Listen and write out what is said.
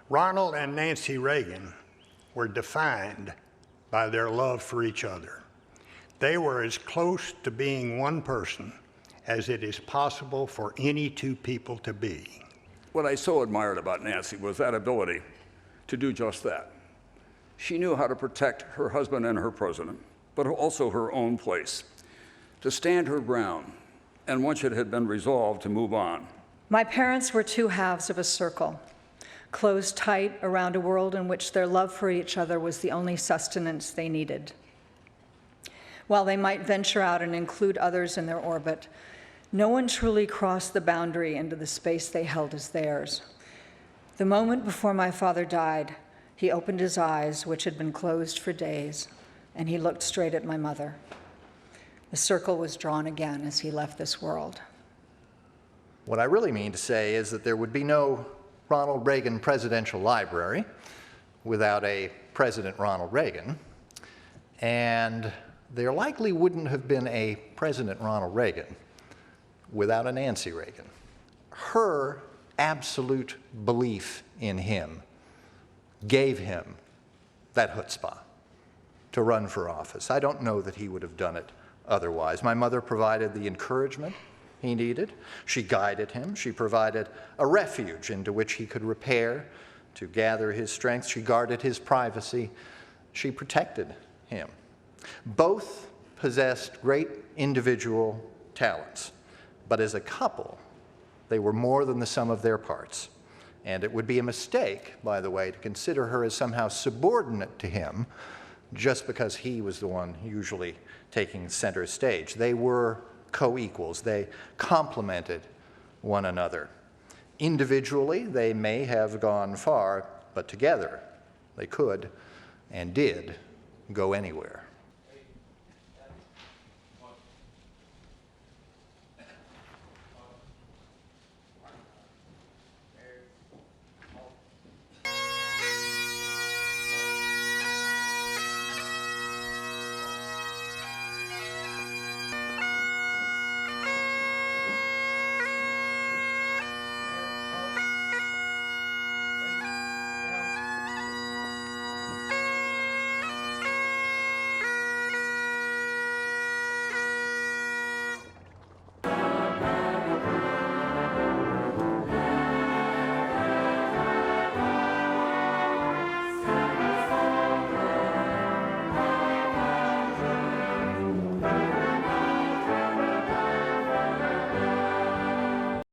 Ronald and Nancy Reagan were defined by their love for each other. They were as close to being one person as it is possible for any two people to be. What I so admired about Nancy was that ability to do just that. She knew how to protect her husband and her president, but also her own place, to stand her ground, and once it had been resolved, to move on. My parents were two halves of a circle, closed tight around a world in which their love for each other was the only sustenance they needed. While they might venture out and include others in their orbit, no one truly crossed the boundary into the space they held as theirs. The moment before my father died, he opened his eyes, which had been closed for days, and he looked straight at my mother. The circle was drawn again as he left this world. What I really mean to say is that there would be no Ronald Reagan Presidential Library without a President Ronald Reagan, and there likely wouldn't have been a President Ronald Reagan without a Nancy Reagan. Her absolute belief in him gave him that chutzpah to run for office. I don't know that he would have done it otherwise. My mother provided the encouragement he needed. She guided him. She provided a refuge into which he could repair, to gather his strength. She guarded his privacy. She protected him. Both possessed great individual talents, but as a couple, they were more than the sum of their parts. And it would be a mistake, by the way, to consider her as somehow subordinate to him just because he was the one usually taking center stage. They were co-equals. They complemented one another. Individually, they may have gone far, but together they could and did go anywhere.